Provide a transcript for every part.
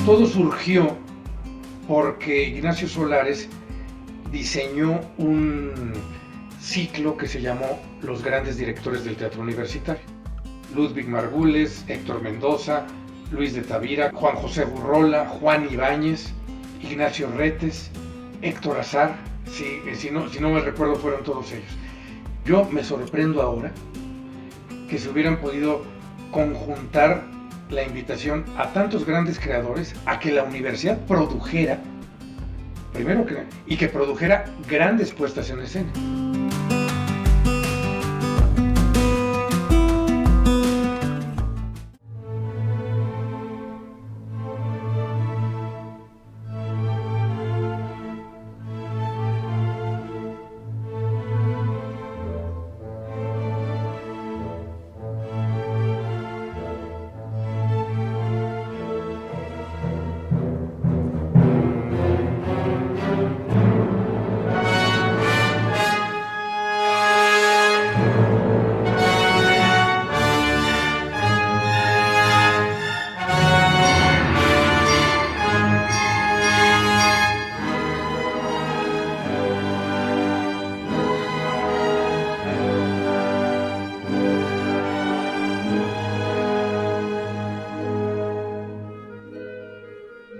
Todo surgió porque Ignacio Solares diseñó un ciclo que se llamó Los grandes directores del teatro universitario. Ludwig Margules, Héctor Mendoza, Luis de Tavira, Juan José Burrola, Juan Ibáñez, Ignacio Retes, Héctor Azar, si no me recuerdo fueron todos ellos. Yo me sorprendo ahora que se hubieran podido conjuntar la invitación a tantos grandes creadores a que la universidad produjera, primero que produjera grandes puestas en escena.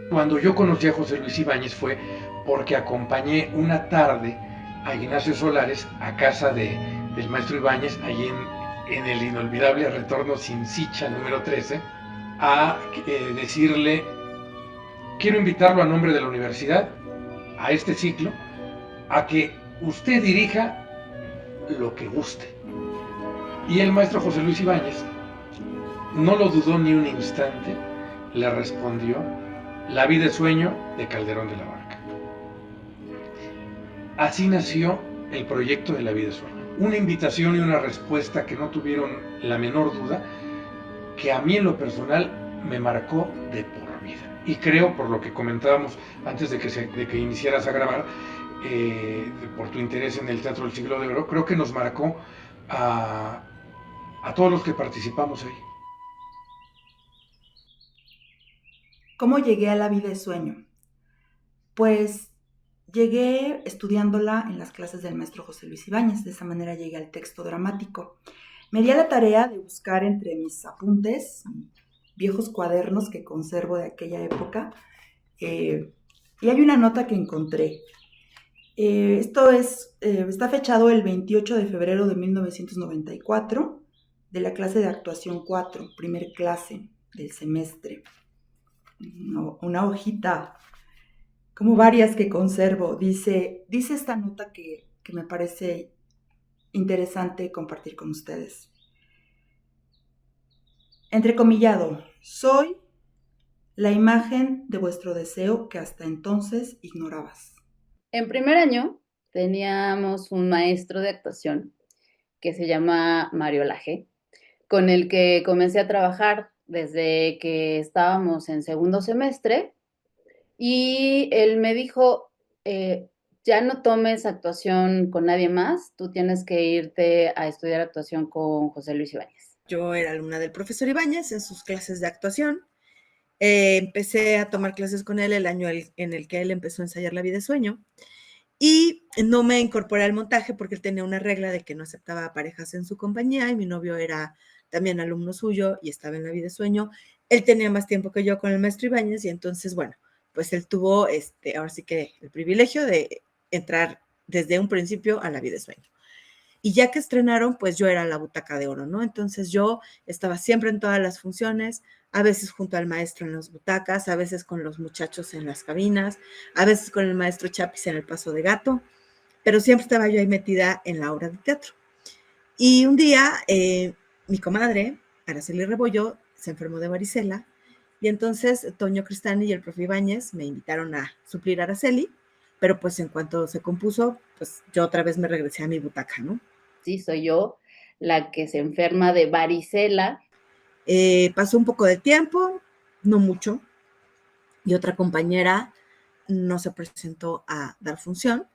Cuando yo conocí a José Luis Ibáñez fue porque acompañé una tarde a Ignacio Solares a casa del maestro Ibáñez, allí en el inolvidable Retorno Sin Sicha número 13, a decirle, quiero invitarlo a nombre de la universidad a este ciclo, a que usted dirija lo que guste. Y el maestro José Luis Ibáñez no lo dudó ni un instante, le respondió: La vida es sueño, de Calderón de la Barca. Así nació el proyecto de La vida es sueño. Una invitación y una respuesta que no tuvieron la menor duda, que a mí en lo personal me marcó de por vida. Y creo, por lo que comentábamos antes de que iniciaras a grabar, por tu interés en el Teatro del Siglo de Oro, creo que nos marcó a todos los que participamos ahí. ¿Cómo llegué a La vida es sueño? Pues llegué estudiándola en las clases del maestro José Luis Ibáñez. De esa manera llegué al texto dramático. Me di a la tarea de buscar entre mis apuntes, viejos cuadernos que conservo de aquella época, y hay una nota que encontré. Está fechado el 28 de febrero de 1994, de la clase de actuación 4, primer clase del semestre. Una hojita, como varias que conservo. Dice esta nota que me parece interesante compartir con ustedes. Entrecomillado: soy la imagen de vuestro deseo que hasta entonces ignorabas. En primer año teníamos un maestro de actuación que se llama Mario Laje, con el que comencé a trabajar desde que estábamos en segundo semestre, y él me dijo, ya no tomes actuación con nadie más, tú tienes que irte a estudiar actuación con José Luis Ibáñez. Yo era alumna del profesor Ibáñez en sus clases de actuación. Empecé a tomar clases con él el año en el que él empezó a ensayar La vida es sueño, y no me incorporé al montaje porque él tenía una regla de que no aceptaba parejas en su compañía, y mi novio era también alumno suyo y estaba en La vida es sueño. Él tenía más tiempo que yo con el maestro Ibáñez, y entonces, bueno, pues él tuvo ahora sí que el privilegio de entrar desde un principio a La vida es sueño. Y ya que estrenaron, pues yo era la butaca de oro, ¿no? Entonces yo estaba siempre en todas las funciones, a veces junto al maestro en las butacas, a veces con los muchachos en las cabinas, a veces con el maestro Chapis en el Paso de Gato, pero siempre estaba yo ahí metida en la obra de teatro. Y un día, mi comadre, Araceli Rebollo, se enfermó de varicela, y entonces Toño Cristani y el profe Ibáñez me invitaron a suplir a Araceli, pero pues en cuanto se compuso, pues yo otra vez me regresé a mi butaca, ¿no? Sí, soy yo la que se enferma de varicela. Pasó un poco de tiempo, no mucho, y otra compañera no se presentó a dar función.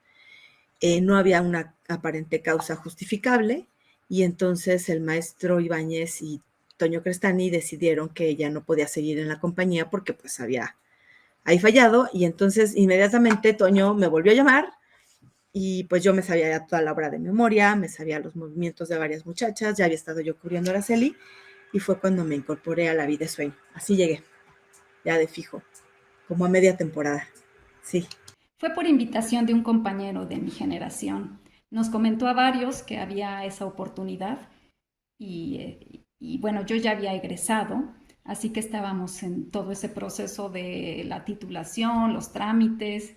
No había una aparente causa justificable, y entonces el maestro Ibáñez y Toño Crestani decidieron que ella no podía seguir en la compañía porque pues había ahí fallado, y entonces inmediatamente Toño me volvió a llamar y pues yo me sabía ya toda la obra de memoria, me sabía los movimientos de varias muchachas, ya había estado yo cubriendo a Araceli y fue cuando me incorporé a La Vida es Sueño. Así llegué, ya de fijo, como a media temporada. Sí. Fue por invitación de un compañero de mi generación. Nos comentó a varios que había esa oportunidad y bueno, yo ya había egresado, así que estábamos en todo ese proceso de la titulación, los trámites,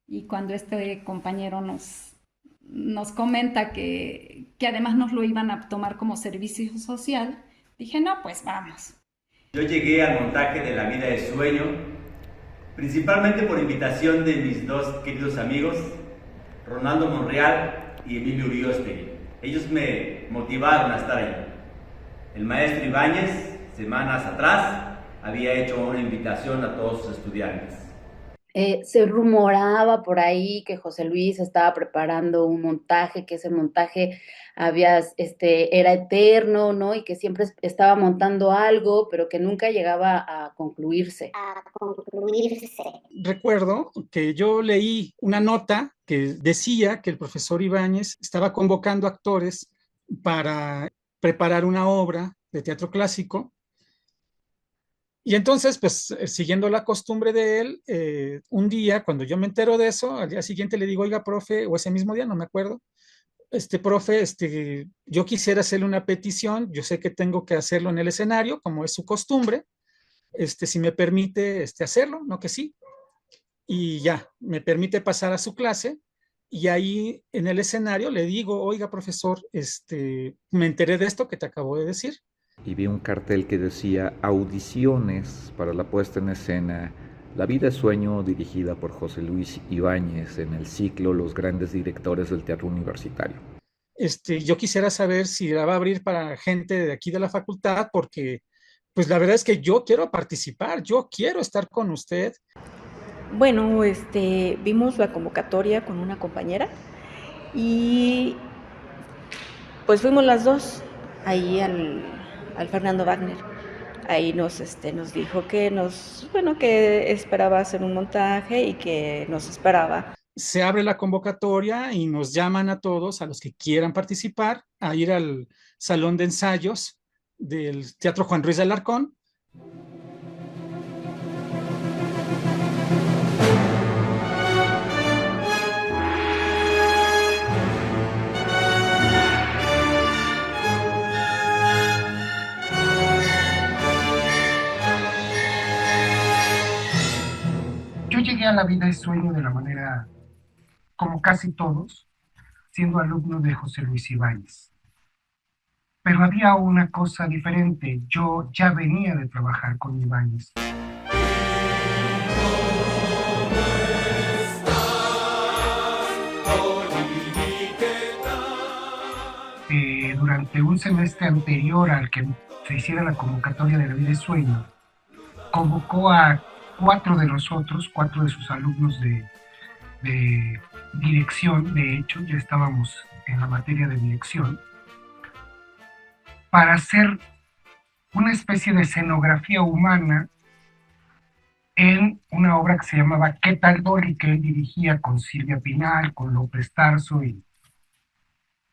y cuando este compañero nos comenta que además nos lo iban a tomar como servicio social, dije, no, pues vamos. Yo llegué al montaje de La Vida es Sueño, principalmente por invitación de mis dos queridos amigos, Ronaldo Monreal y Emilio Uriostegui. Ellos me motivaron a estar ahí. El maestro Ibáñez, semanas atrás, había hecho una invitación a todos sus estudiantes. Se rumoraba por ahí que José Luis estaba preparando un montaje, que ese montaje era eterno, ¿no? Y que siempre estaba montando algo, pero que nunca llegaba a concluirse. Recuerdo que yo leí una nota que decía que el profesor Ibáñez estaba convocando actores para preparar una obra de teatro clásico. Y entonces, pues, siguiendo la costumbre de él, un día, cuando yo me entero de eso, al día siguiente le digo, oiga, profe, o ese mismo día, no me acuerdo, profe, yo quisiera hacerle una petición, yo sé que tengo que hacerlo en el escenario, como es su costumbre, si me permite, hacerlo, ¿no? Que sí. Y ya, me permite pasar a su clase, y ahí en el escenario le digo, oiga, profesor, me enteré de esto que te acabo de decir. Y vi un cartel que decía audiciones para la puesta en escena La Vida es Sueño, dirigida por José Luis Ibáñez en el ciclo Los Grandes Directores del Teatro Universitario. Yo quisiera saber si la va a abrir para gente de aquí de la facultad, porque pues la verdad es que yo quiero participar, yo quiero estar con usted. Bueno, vimos la convocatoria con una compañera y pues fuimos las dos ahí al Fernando Wagner. Ahí nos dijo que que esperaba hacer un montaje y que nos esperaba. Se abre la convocatoria y nos llaman a todos, a los que quieran participar, a ir al salón de ensayos del Teatro Juan Ruiz de Alarcón. Yo llegué a La Vida es Sueño de la manera, como casi todos, siendo alumno de José Luis Ibáñez. Pero había una cosa diferente, yo ya venía de trabajar con Ibáñez. Durante un semestre anterior al que se hiciera la convocatoria de La Vida es Sueño, convocó a cuatro de nosotros, cuatro de sus alumnos de dirección, de hecho, ya estábamos en la materia de dirección, para hacer una especie de escenografía humana en una obra que se llamaba ¿Qué tal Dolly?, que él dirigía con Silvia Pinal, con López Tarso y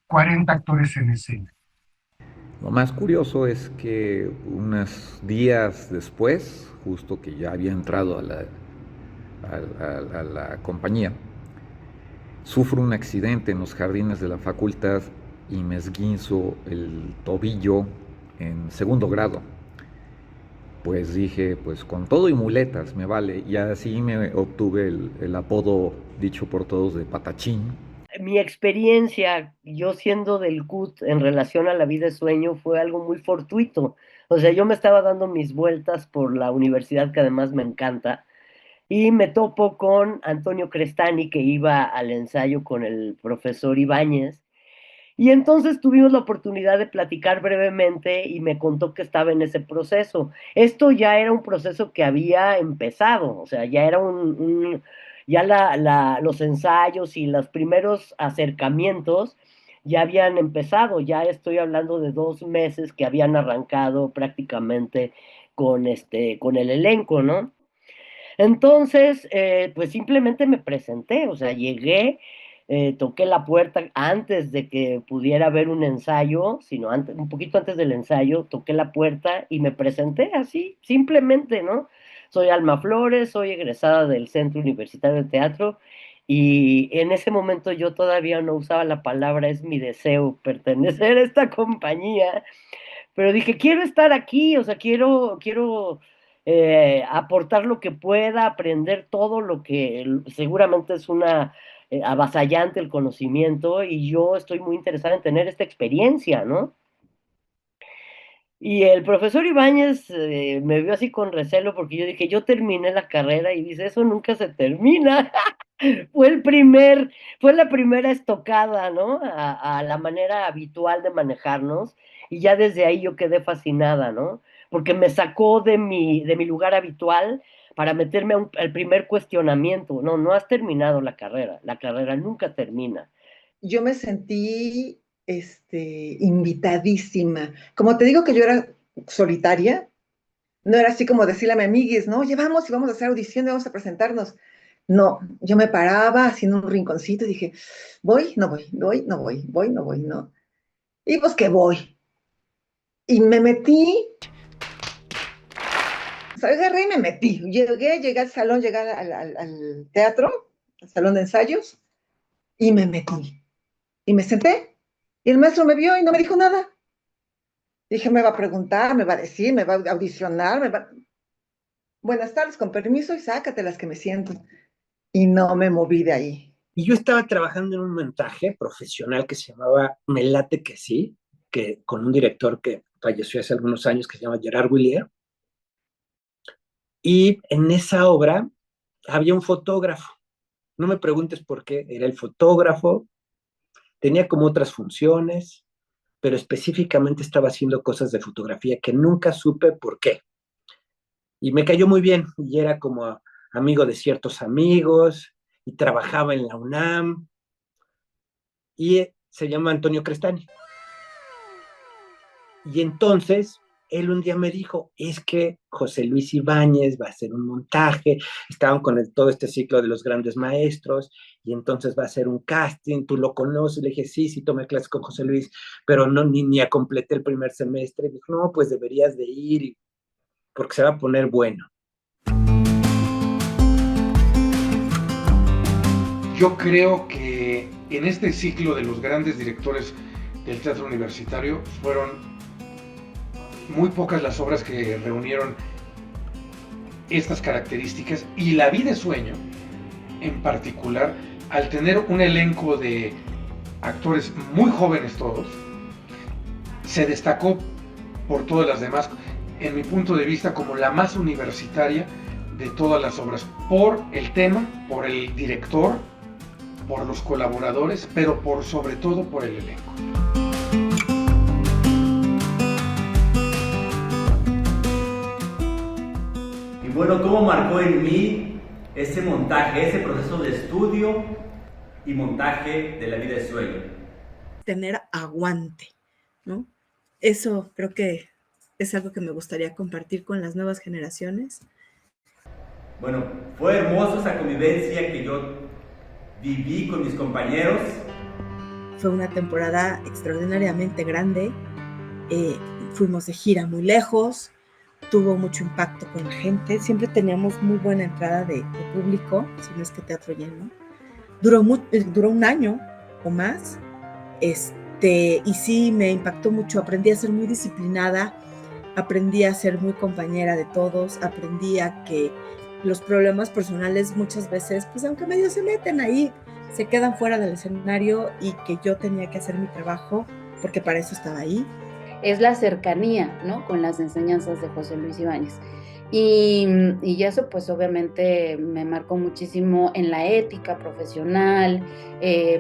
40 actores en escena. Lo más curioso es que unos días después, justo que ya había entrado a la compañía, sufro un accidente en los jardines de la facultad y me esguinzo el tobillo en 2º grado. Pues dije, pues con todo y muletas me vale, y así me obtuve el apodo dicho por todos de Patachín. Mi experiencia, yo siendo del CUT en relación a La Vida es Sueño, fue algo muy fortuito. O sea, yo me estaba dando mis vueltas por la universidad, que además me encanta, y me topo con Antonio Crestani, que iba al ensayo con el profesor Ibáñez, y entonces tuvimos la oportunidad de platicar brevemente y me contó que estaba en ese proceso. Esto ya era un proceso que había empezado, o sea, ya era los ensayos y los primeros acercamientos ya habían empezado. Ya estoy hablando de 2 meses que habían arrancado prácticamente con el elenco, ¿no? Entonces, pues simplemente me presenté, o sea, llegué, toqué la puerta antes de que pudiera haber un ensayo, sino antes, un poquito antes del ensayo, toqué la puerta y me presenté así, simplemente, ¿no? Soy Alma Flores, soy egresada del Centro Universitario de Teatro y en ese momento yo todavía no usaba la palabra es mi deseo pertenecer a esta compañía, pero dije, quiero estar aquí, o sea, quiero aportar lo que pueda, aprender todo lo que seguramente es una avasallante el conocimiento y yo estoy muy interesada en tener esta experiencia, ¿no? Y el profesor Ibáñez me vio así con recelo porque yo dije, yo terminé la carrera y dice, eso nunca se termina. Fue la primera estocada, ¿no? A la manera habitual de manejarnos y ya desde ahí yo quedé fascinada, ¿no? Porque me sacó de mi lugar habitual para meterme al primer cuestionamiento. No, no has terminado la carrera nunca termina. Yo me sentí invitadísima. Como te digo que yo era solitaria, no era así como decirle a mi amiguis, no, llevamos y vamos a hacer audición y vamos a presentarnos. No, yo me paraba así en un rinconcito y dije, voy, no voy, voy, no voy, voy, no voy, no. Y pues que voy. Y me metí, o sea, agarré y me metí. Llegué al salón, llegué al teatro, al salón de ensayos, y me metí. Y me senté. Y el maestro me vio y no me dijo nada. Dije, me va a preguntar, me va a decir, me va a audicionar, Buenas tardes, con permiso, y sácate las que me siento. Y no me moví de ahí. Y yo estaba trabajando en un montaje profesional que se llamaba Me late que sí, que, con un director que falleció hace algunos años que se llama Gerard Willier. Y en esa obra había un fotógrafo. No me preguntes por qué, era el fotógrafo, tenía como otras funciones, pero específicamente estaba haciendo cosas de fotografía que nunca supe por qué. Y me cayó muy bien, y era como amigo de ciertos amigos, y trabajaba en la UNAM, y se llama Antonio Crestani. Y entonces, él un día me dijo, es que José Luis Ibáñez va a hacer un montaje, estaban con todo este ciclo de los grandes maestros, y entonces va a hacer un casting, tú lo conoces, le dije, sí, tomé clases con José Luis, pero no, ni completé el primer semestre, dijo, no, pues deberías de ir, porque se va a poner bueno. Yo creo que en este ciclo de los grandes directores del teatro universitario fueron muy pocas las obras que reunieron estas características, y La vida es sueño en particular, al tener un elenco de actores muy jóvenes todos, se destacó por todas las demás, en mi punto de vista, como la más universitaria de todas las obras, por el tema, por el director, por los colaboradores, pero sobre todo por el elenco. Y bueno, ¿cómo marcó en mí ese montaje, ese proceso de estudio y montaje de La vida es sueño? Tener aguante, ¿no? Eso creo que es algo que me gustaría compartir con las nuevas generaciones. Bueno, fue hermoso esa convivencia que yo viví con mis compañeros. Fue una temporada extraordinariamente grande. Fuimos de gira muy lejos, tuvo mucho impacto con la gente. Siempre teníamos muy buena entrada de público, si no es que teatro lleno. Duró un año o más. Y sí, me impactó mucho. Aprendí a ser muy disciplinada, aprendí a ser muy compañera de todos, aprendí a que los problemas personales muchas veces, pues aunque medio se meten ahí, se quedan fuera del escenario y que yo tenía que hacer mi trabajo porque para eso estaba ahí. Es la cercanía, ¿no?, con las enseñanzas de José Luis Ibáñez. Y eso pues obviamente me marcó muchísimo en la ética profesional,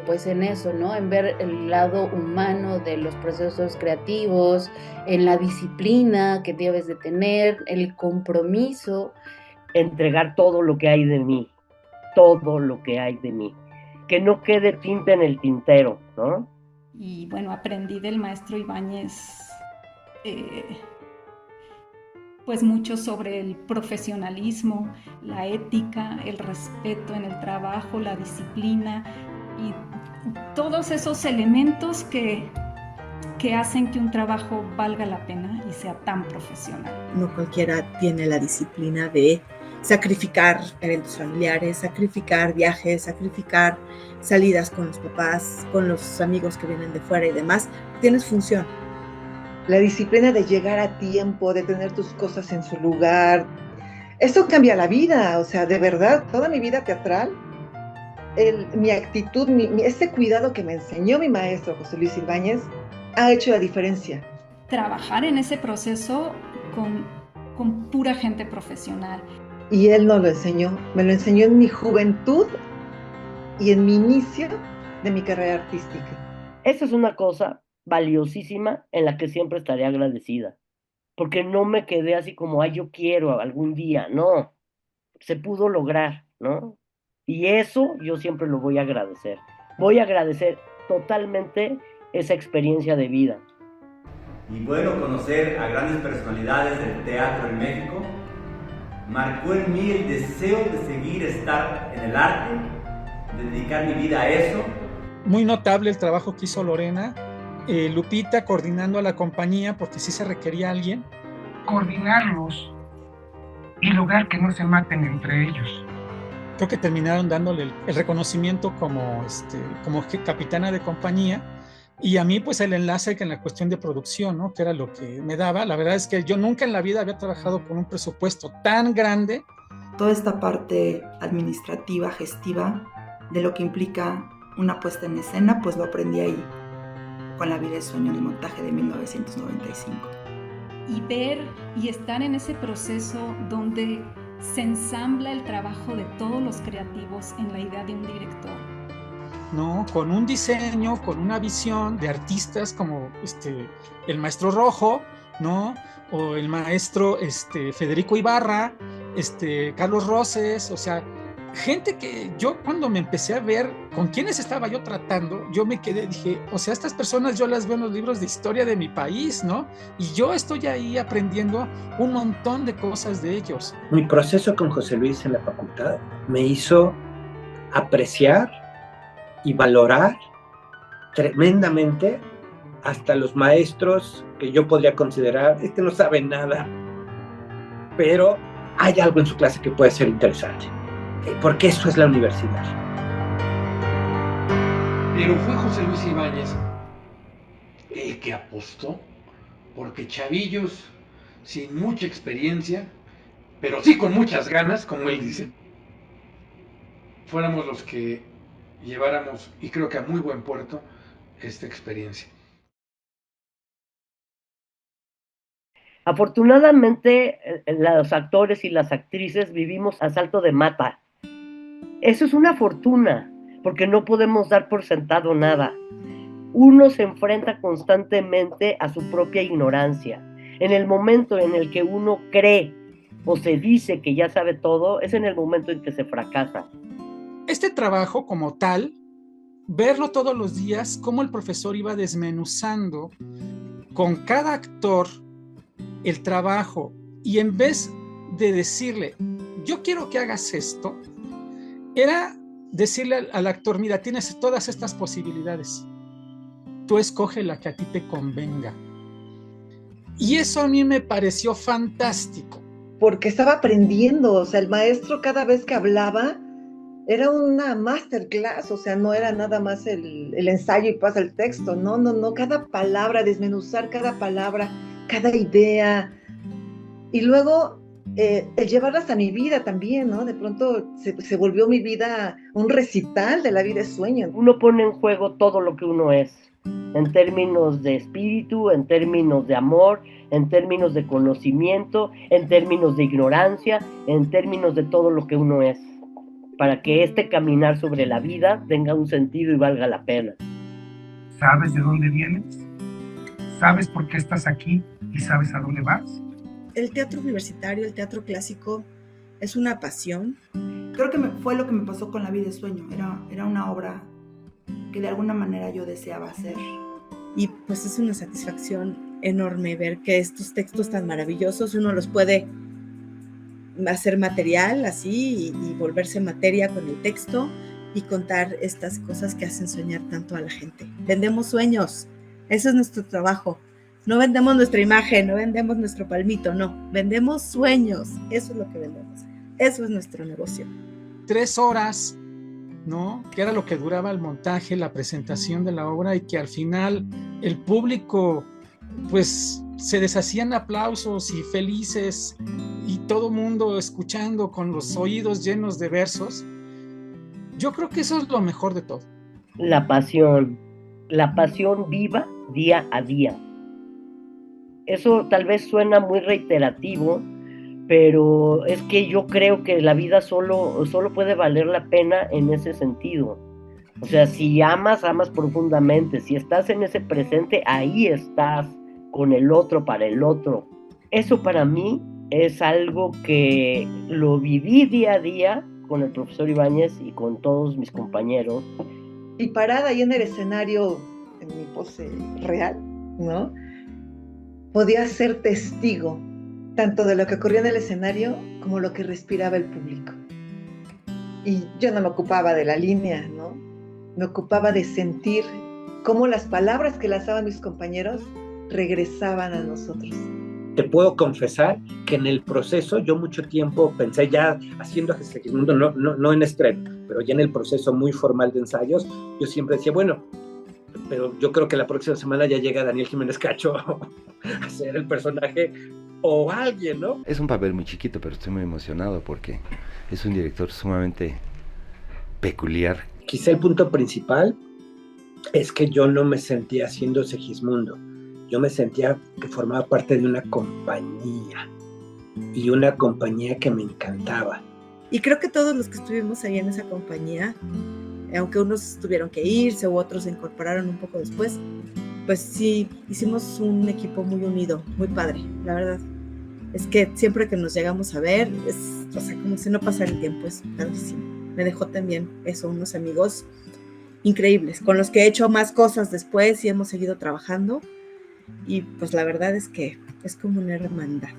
pues en eso, ¿no?, en ver el lado humano de los procesos creativos, en la disciplina que debes de tener, el compromiso. Entregar todo lo que hay de mí, todo lo que hay de mí, que no quede tinta en el tintero, ¿no? Y bueno, aprendí del maestro Ibáñez pues mucho sobre el profesionalismo, la ética, el respeto en el trabajo, la disciplina y todos esos elementos que hacen que un trabajo valga la pena y sea tan profesional. No cualquiera tiene la disciplina de sacrificar eventos familiares, sacrificar viajes, sacrificar salidas con los papás, con los amigos que vienen de fuera y demás. Tienes función. La disciplina de llegar a tiempo, de tener tus cosas en su lugar. Eso cambia la vida, o sea, de verdad, toda mi vida teatral, mi actitud, ese cuidado que me enseñó mi maestro José Luis Ibáñez, ha hecho la diferencia. Trabajar en ese proceso con pura gente profesional. Y él no lo enseñó, me lo enseñó en mi juventud y en mi inicio de mi carrera artística. Esa es una cosa valiosísima en la que siempre estaré agradecida, porque no me quedé así como, yo quiero algún día, no, se pudo lograr, ¿no? Y eso yo siempre lo voy a agradecer. Voy a agradecer totalmente esa experiencia de vida. Y bueno, conocer a grandes personalidades del teatro en México marcó en mí el deseo de seguir estar en el arte, de dedicar mi vida a eso. Muy notable el trabajo que hizo Lorena, Lupita coordinando a la compañía, porque sí se requería alguien. Coordinarlos y lograr que no se maten entre ellos. Creo que terminaron dándole el reconocimiento como capitana de compañía, y a mí pues el enlace en la cuestión de producción, ¿no? Que era lo que me daba. La verdad es que yo nunca en la vida había trabajado con un presupuesto tan grande. Toda esta parte administrativa, gestiva, de lo que implica una puesta en escena, pues lo aprendí ahí, con La vida es sueño, en el montaje de 1995. Y ver y estar en ese proceso donde se ensambla el trabajo de todos los creativos en la idea de un director. ¿No? Con un diseño, con una visión de artistas como el maestro Rojo, ¿no? O el maestro Federico Ibarra, Carlos Roses, o sea, gente que yo cuando me empecé a ver con quiénes estaba yo tratando, yo me quedé, dije, o sea, estas personas yo las veo en los libros de historia de mi país, ¿no? Y yo estoy ahí aprendiendo un montón de cosas de ellos. Mi proceso con José Luis en la facultad me hizo apreciar y valorar tremendamente hasta los maestros que yo podría considerar, no sabe nada, pero hay algo en su clase que puede ser interesante, porque eso es la universidad. Pero fue José Luis Ibáñez el que apostó porque chavillos sin mucha experiencia, pero sí con muchas ganas, como él dice, fuéramos los que lleváramos, y creo que a muy buen puerto, esta experiencia. Afortunadamente, los actores y las actrices vivimos a salto de mata. Eso es una fortuna, porque no podemos dar por sentado nada. Uno se enfrenta constantemente a su propia ignorancia. En el momento en el que uno cree o se dice que ya sabe todo, es en el momento en que se fracasa. Este trabajo como tal, verlo todos los días, cómo el profesor iba desmenuzando con cada actor el trabajo, y en vez de decirle, yo quiero que hagas esto, era decirle al actor, mira, tienes todas estas posibilidades, tú escoge la que a ti te convenga. Y eso a mí me pareció fantástico. Porque estaba aprendiendo, o sea, el maestro cada vez que hablaba, era una masterclass, o sea, no era nada más el ensayo y pasa el texto, no, cada palabra, desmenuzar cada palabra, cada idea, y luego el llevarlas a mi vida también, ¿no? De pronto se volvió mi vida un recital de La vida es sueño. Uno pone en juego todo lo que uno es, en términos de espíritu, en términos de amor, en términos de conocimiento, en términos de ignorancia, en términos de todo lo que uno es, para que este caminar sobre la vida tenga un sentido y valga la pena. ¿Sabes de dónde vienes? ¿Sabes por qué estás aquí y sabes a dónde vas? El teatro universitario, el teatro clásico, es una pasión. Creo que fue lo que me pasó con La vida es sueño. Era una obra que de alguna manera yo deseaba hacer. Y pues es una satisfacción enorme ver que estos textos tan maravillosos uno los puede hacer material así y volverse materia con el texto y contar estas cosas que hacen soñar tanto a la gente. Vendemos sueños, eso es nuestro trabajo. No vendemos nuestra imagen, no vendemos nuestro palmito, no, vendemos sueños, eso es lo que vendemos, eso es nuestro negocio. 3 horas, ¿no? Que era lo que duraba el montaje, la presentación de la obra, y que al final el público pues se deshacían aplausos y felices y todo mundo escuchando con los oídos llenos de versos. Yo creo que eso es lo mejor de todo. La pasión viva día a día. Eso tal vez suena muy reiterativo, pero es que yo creo que la vida solo puede valer la pena en ese sentido. O sea, si amas profundamente, si estás en ese presente, ahí estás con el otro, para el otro. Eso para mí es algo que lo viví día a día con el profesor Ibáñez y con todos mis compañeros. Y parada ahí en el escenario, en mi pose real, ¿no? Podía ser testigo tanto de lo que ocurría en el escenario como lo que respiraba el público. Y yo no me ocupaba de la línea, ¿no? Me ocupaba de sentir cómo las palabras que lanzaban mis compañeros regresaban a nosotros. Te puedo confesar que en el proceso yo mucho tiempo pensé, ya haciendo Segismundo, no en estreno, pero ya en el proceso muy formal de ensayos, yo siempre decía, bueno, pero yo creo que la próxima semana ya llega Daniel Jiménez Cacho a ser el personaje o alguien, ¿no? Es un papel muy chiquito, pero estoy muy emocionado porque es un director sumamente peculiar. Quizá el punto principal es que yo no me sentía haciendo Segismundo. Yo me sentía que formaba parte de una compañía, y una compañía que me encantaba. Y creo que todos los que estuvimos ahí en esa compañía, aunque unos tuvieron que irse u otros se incorporaron un poco después, pues sí, hicimos un equipo muy unido, muy padre, la verdad. Es que siempre que nos llegamos a ver, o sea, como si no pasara el tiempo, es padrísimo. Me dejó también eso, unos amigos increíbles, con los que he hecho más cosas después y hemos seguido trabajando. Y pues la verdad es que es como una hermandad.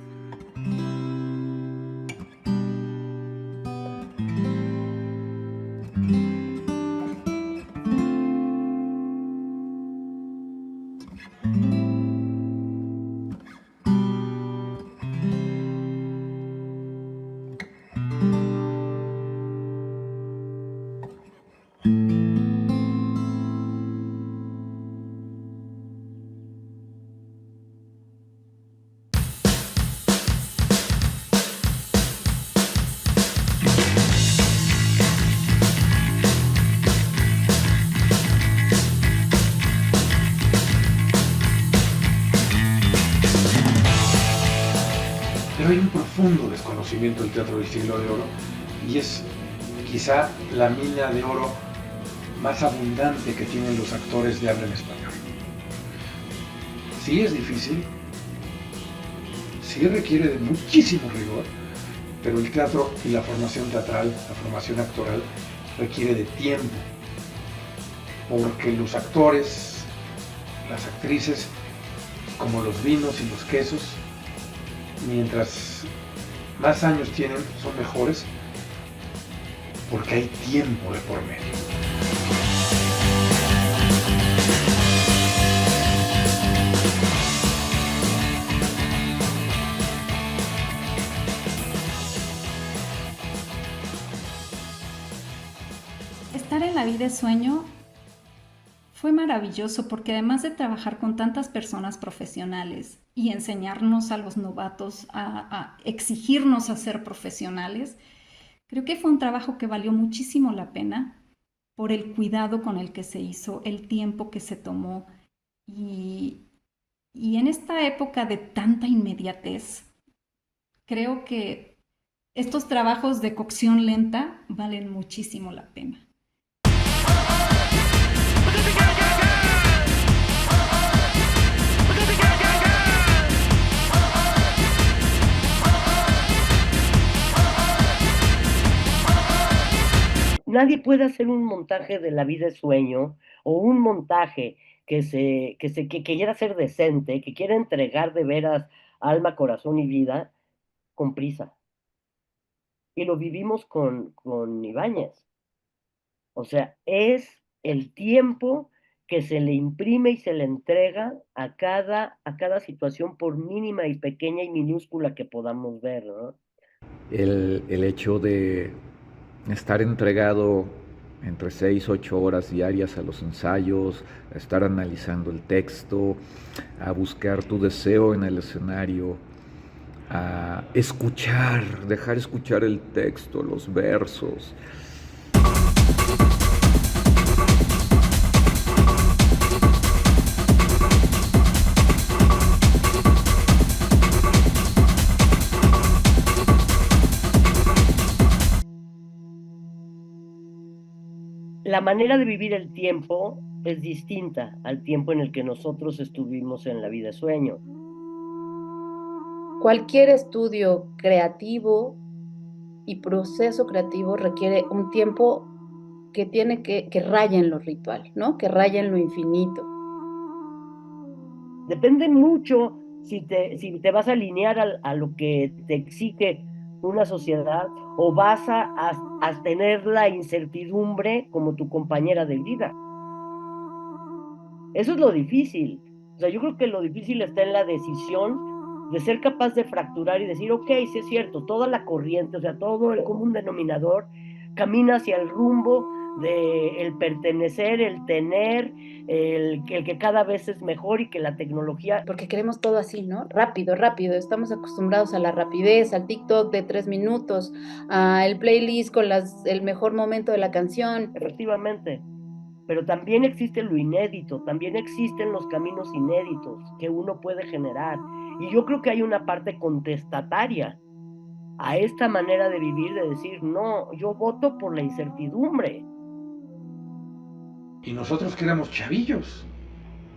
Pero hay un profundo desconocimiento del teatro del siglo de oro, y es quizá la mina de oro más abundante que tienen los actores de habla en español. Sí es difícil, sí requiere de muchísimo rigor, pero el teatro y la formación teatral, la formación actoral, requiere de tiempo, porque los actores, las actrices, como los vinos y los quesos, mientras más años tienen, son mejores, porque hay tiempo de por medio. Estar en La vida es sueño fue maravilloso porque además de trabajar con tantas personas profesionales y enseñarnos a los novatos a exigirnos a ser profesionales, creo que fue un trabajo que valió muchísimo la pena por el cuidado con el que se hizo, el tiempo que se tomó y en esta época de tanta inmediatez, creo que estos trabajos de cocción lenta valen muchísimo la pena. Nadie puede hacer un montaje de La vida es sueño o un montaje que quiera ser decente, que quiera entregar de veras alma, corazón y vida con prisa. Y lo vivimos con Ibáñez. O sea, es el tiempo que se le imprime y se le entrega a cada situación, por mínima y pequeña y minúscula que podamos ver, ¿no? El hecho de estar entregado entre 6 8 horas diarias a los ensayos, a estar analizando el texto, a buscar tu deseo en el escenario, a escuchar, dejar escuchar el texto, los versos. La manera de vivir el tiempo es distinta al tiempo en el que nosotros estuvimos en La vida es sueño. Cualquier estudio creativo y proceso creativo requiere un tiempo que tiene que raya en lo ritual, ¿no? Que raya en lo infinito. Depende mucho si te vas a alinear a lo que te exige una sociedad, o vas a tener la incertidumbre como tu compañera de vida. Eso es lo difícil. O sea, yo creo que lo difícil está en la decisión de ser capaz de fracturar y decir, ok, sí es cierto, toda la corriente, o sea, todo el común denominador camina hacia el rumbo de el pertenecer, el tener, el que cada vez es mejor y que la tecnología... Porque queremos todo así, ¿no? Rápido, rápido. Estamos acostumbrados a la rapidez, al TikTok de 3 minutos, al playlist con el mejor momento de la canción. Efectivamente. Pero también existe lo inédito, también existen los caminos inéditos que uno puede generar. Y yo creo que hay una parte contestataria a esta manera de vivir, de decir, no, yo voto por la incertidumbre. Y nosotros que éramos chavillos,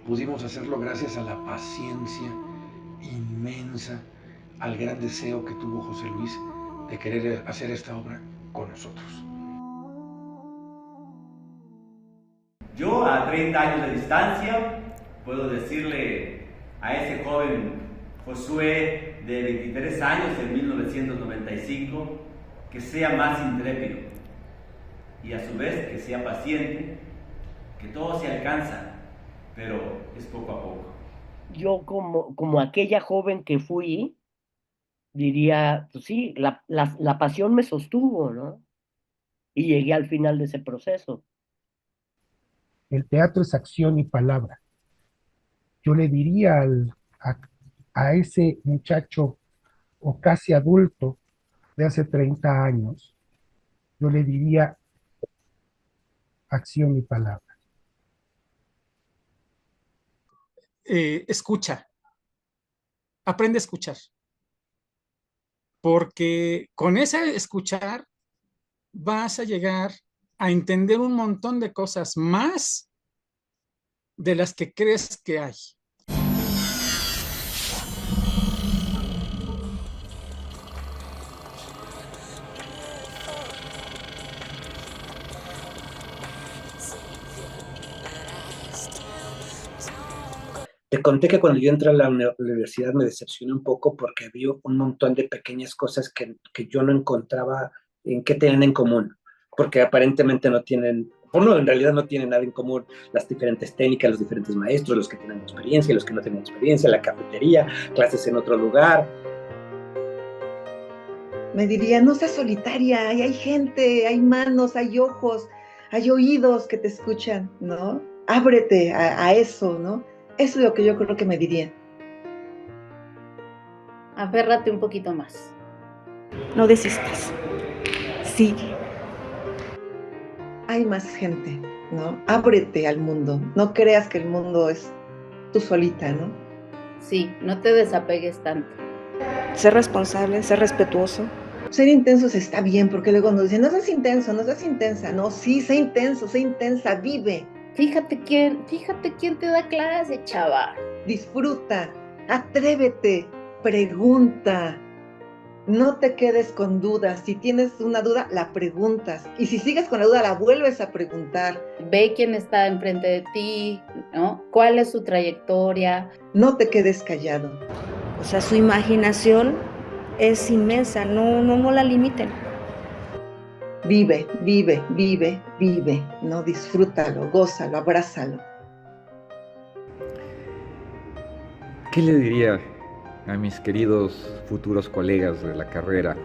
pudimos hacerlo gracias a la paciencia inmensa, al gran deseo que tuvo José Luis de querer hacer esta obra con nosotros. Yo, a 30 años de distancia, puedo decirle a ese joven Josué de 23 años en 1995 que sea más intrépido y a su vez que sea paciente, que todo se alcanza, pero es poco a poco. Yo como aquella joven que fui, diría, pues sí, la pasión me sostuvo, ¿no? Y llegué al final de ese proceso. El teatro es acción y palabra. Yo le diría a ese muchacho o casi adulto de hace 30 años, yo le diría acción y palabra. Escucha, aprende a escuchar, porque con ese escuchar vas a llegar a entender un montón de cosas más de las que crees que hay. Te conté que cuando yo entré a la universidad me decepcioné un poco porque había un montón de pequeñas cosas que yo no encontraba en qué tenían en común, porque aparentemente no tienen, en realidad no tienen nada en común, las diferentes técnicas, los diferentes maestros, los que tienen experiencia, los que no tienen experiencia, la cafetería, clases en otro lugar. Me diría, no seas solitaria, hay gente, hay manos, hay ojos, hay oídos que te escuchan, ¿no? Ábrete a eso, ¿no? Eso es lo que yo creo que me diría. Aférrate un poquito más. No desistas. Sigue. Hay más gente, ¿no? Ábrete al mundo. No creas que el mundo es tú solita, ¿no? Sí, no te desapegues tanto. Ser responsable, ser respetuoso. Ser intensos está bien, porque luego nos dicen, no seas intenso, no seas intensa. No, sí, sé intenso, sé intensa, vive. Fíjate quién te da clase, chava. Disfruta, atrévete, pregunta. No te quedes con dudas. Si tienes una duda, la preguntas. Y si sigues con la duda, la vuelves a preguntar. Ve quién está enfrente de ti, ¿no? ¿Cuál es su trayectoria? No te quedes callado. O sea, su imaginación es inmensa, no la limiten. Vive, vive, vive, vive. No, disfrútalo, gózalo, abrázalo. ¿Qué le diría a mis queridos futuros colegas de la carrera?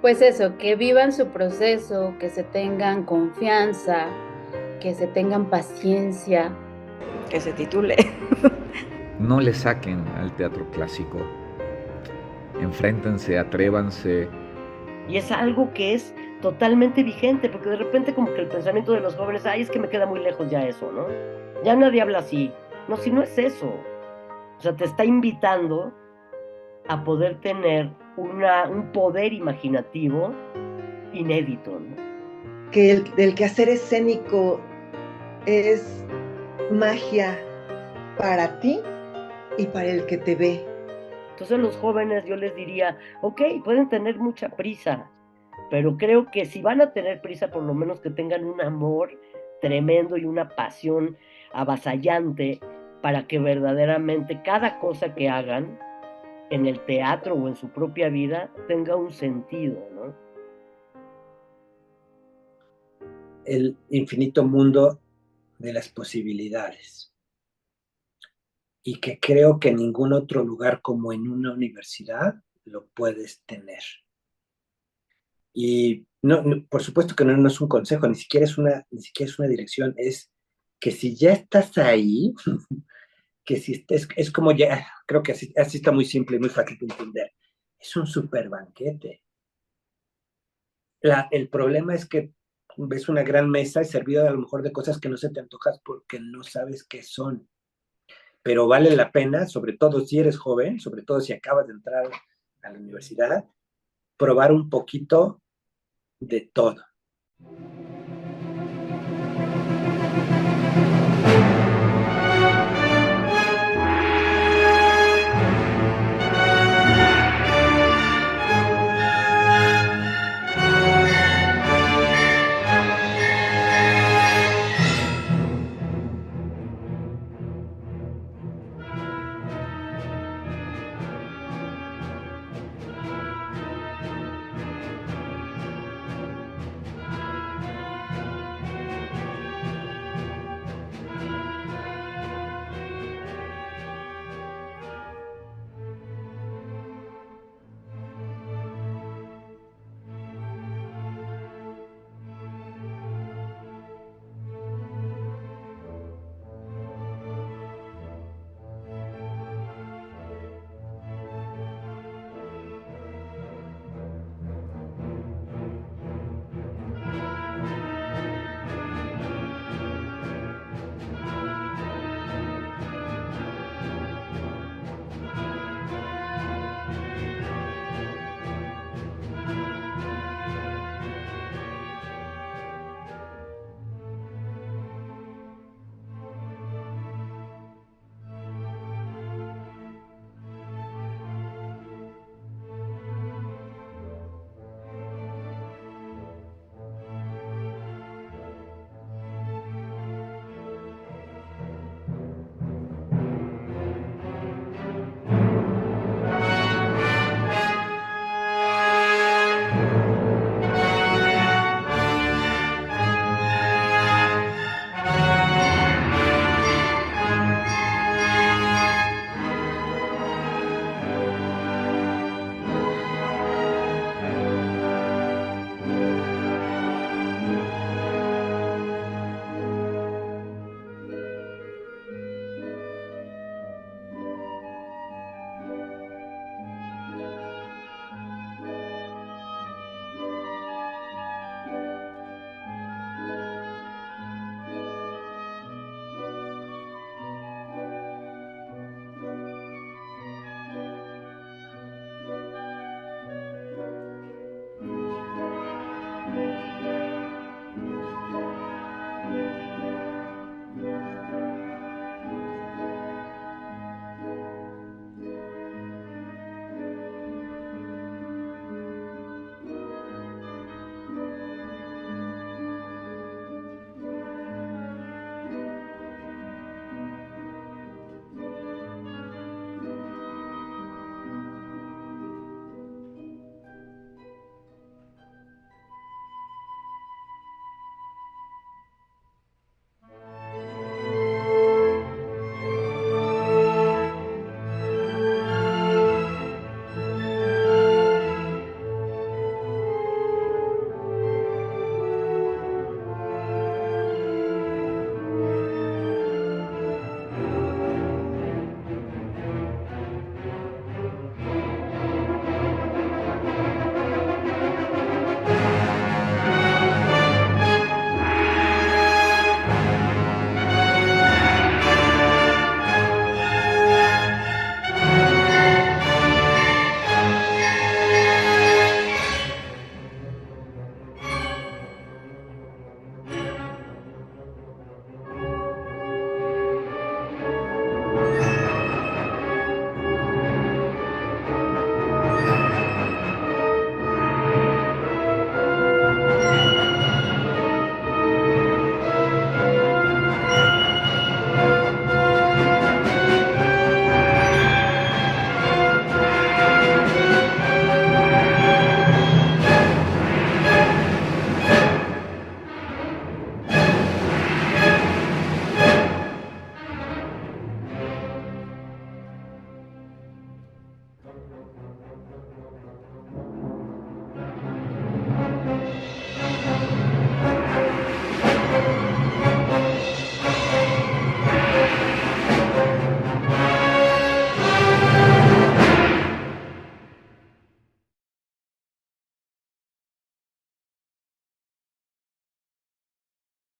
Pues eso, que vivan su proceso, que se tengan confianza, que se tengan paciencia. Que se titule. No le saquen al teatro clásico. Enfréntense, atrévanse. Y es algo que es totalmente vigente, porque de repente como que el pensamiento de los jóvenes, ay, es que me queda muy lejos ya eso, ¿no? Ya nadie habla así. No, si no es eso. O sea, te está invitando a poder tener un poder imaginativo inédito, ¿no? Que el quehacer escénico es magia para ti y para el que te ve. Entonces a los jóvenes yo les diría, ok, pueden tener mucha prisa, pero creo que si van a tener prisa, por lo menos que tengan un amor tremendo y una pasión avasallante para que verdaderamente cada cosa que hagan en el teatro o en su propia vida tenga un sentido, ¿no? El infinito mundo de las posibilidades. Y que creo que en ningún otro lugar como en una universidad lo puedes tener. Y por supuesto que no es un consejo, ni siquiera es una dirección, es que si ya estás ahí, que si es como ya, creo que así está muy simple y muy fácil de entender. Es un super banquete. El problema es que ves una gran mesa y servida a lo mejor de cosas que no se te antojas porque no sabes qué son. Pero vale la pena, sobre todo si eres joven, sobre todo si acabas de entrar a la universidad, probar un poquito de todo.